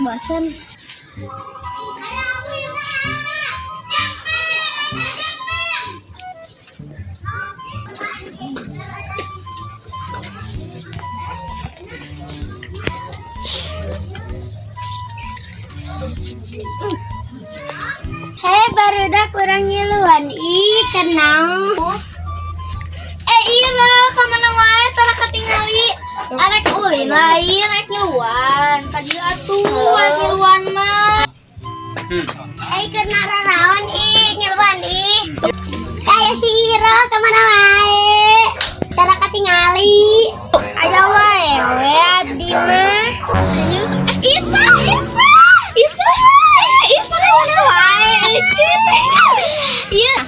bosan. Hei, barudak kurang ngiluan. Ih, kenal. Iya, kemana wae tara katingali. Arek ulin lain, arek ngiluan. Tadi atuh, ngiluan mah. Hei, kena naon ngiluan Kayak si Ira kemana wae tara katingali. Ayo wae, abdi mah. Isa kemana wae? Iya.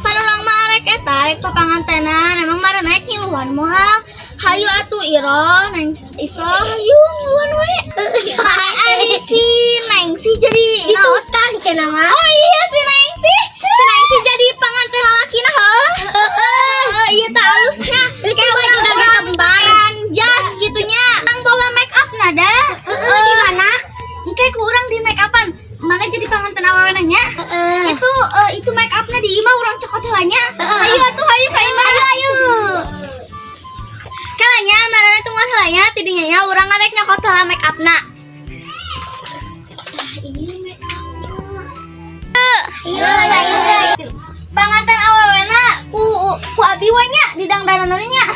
Panurang mah arek eta rek papangantenan emang mare naik ngiluan moal. Hayu atuh Ira, Neng Isa hayu ngiluan we. Ari si Neng si jadi naon kan cenah mah. Oh iya si Neng si jadi panganten lalakina heuh. Ieu teh alusnya kayak udah kembaran jas gitunya. Ang bawa make up nada. Di mana? Engke ku urang di make upan. Mana jadi panganten awewe nanya? Itu make upnya di imah urang cokot heulanya. Ayo atuh hayu ka imah. Ayo. Kalanya marana tungguan heulanya tidinya nya urang ngarek nyokot heula make upna. Iya make upna. Iya. Panganten awewena ku abi we nya di dangdanan nya.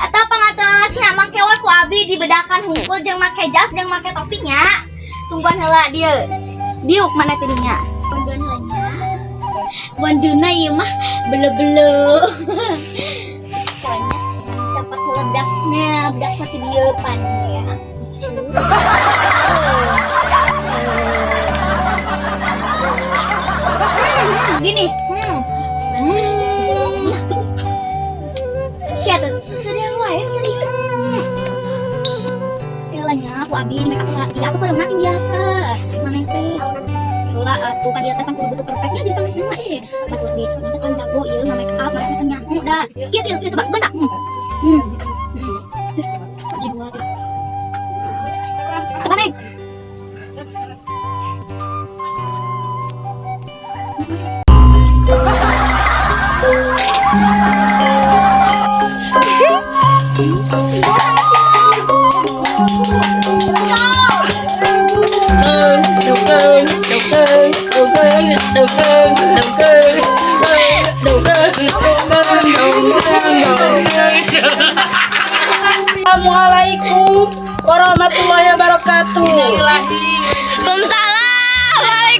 Eta panganten lalakina mangke we ku abi dibedakan hungkul jeung make jas jeung make topinya. Tungguan heula dieu. Diuk mana tidinya? Bondan heulanya. Bonduna ieu mah bele-bele. Kalanya cepat ledaknya, bedak mati dieu pan ya. Gini. Siapa tuh suserian wae tadi. Kalanya aku abi make up lagi. Aku pada masih biasa. Maneh teh lah atuh kan dia teh kan kudu butuh perfectnya jadi panganten mah batu di panganten kan jago ieu make up mana macam nyaho da. Kieu coba beundak. Geus jadi dua teh. Apa Neng? Assalamualaikum warahmatullahi wabarakatuh. Waalaikumsalam.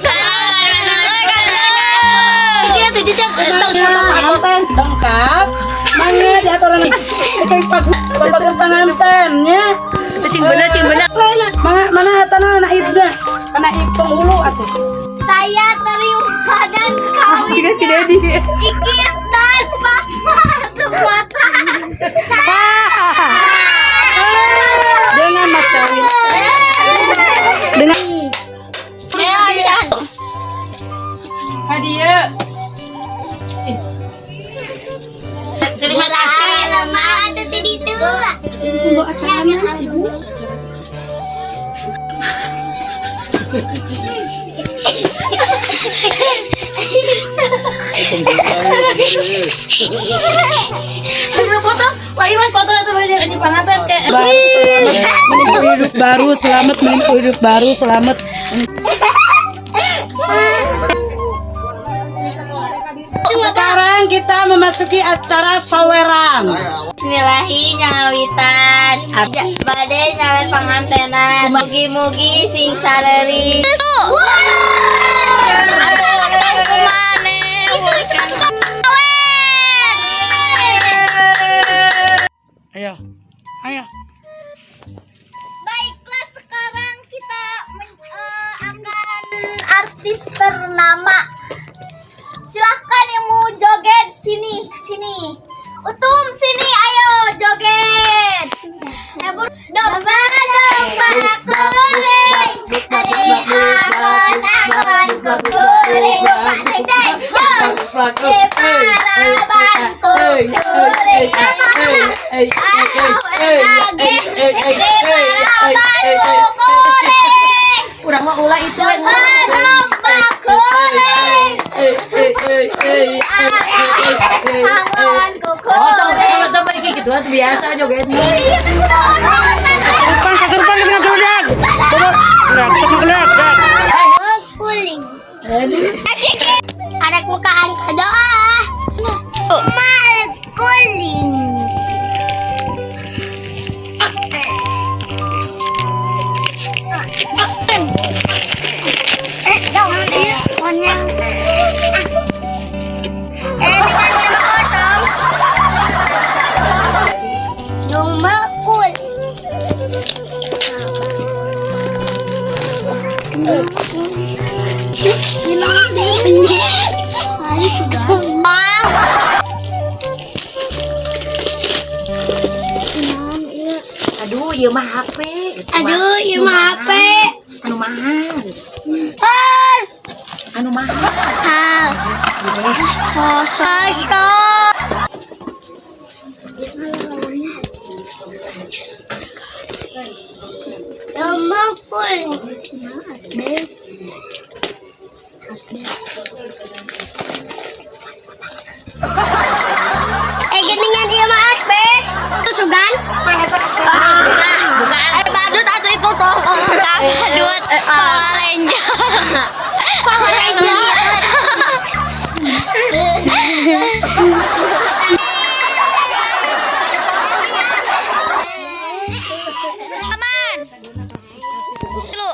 Iya tuh jejak pengantin lengkap. Mana di aturan kayak pengantinnya. Cing bener. Mana tanah anak ibda, anak penghulu atuh. Saya terima dan kawinnya Ikis dan Papa semua dengan mas kawin dengan hadiah. Terima kasih. Lama tuh tadi tuh. Tunggu acaranya ibu. Foto, wah Imas foto itu banyak di panganten ke. Hidup baru, selamat menempuh hidup baru, selamat. Sekarang kita memasuki acara saweran. Bismillahi nyawitan. Bade nyawer pangantenan. Mugi-mugi sing sareri. Atuh tang kumane. Ayo. Baiklah, sekarang kita akan artis ternama. Silahkan yang mau joget sini. Utum sini, ayo joget. Domba goreng, akon goreng, domba deng jos. Paraban goreng, paraban goreng. Urang mah ulah itu. Lomba kuling. Hangon kukuling. Kalau tuh pergi gitu biasa joget. Kesurupan dengan jodoh. Gerak, sok gerak. Kuling. Ada bukaan doa. Mal kuling. Dong, teleponnya. Dengan lima kosong. Nomor kul. Hari sudah. Aduh, ieu mah HP. Aduh, iya mah HP. Anu mahal. Anu mahal. Kosong. Nomor kul. Geningan dia mah asbes. Tusugan? Bukan. Badut atau itu toh? Badut. Power Ranger. Power Ranger. Aman. Dulu.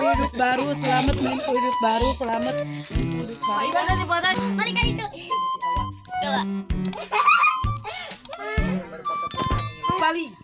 Hidup baru, selamat menempuh hidup baru, selamat hidup baru. Balikan itu. Balik.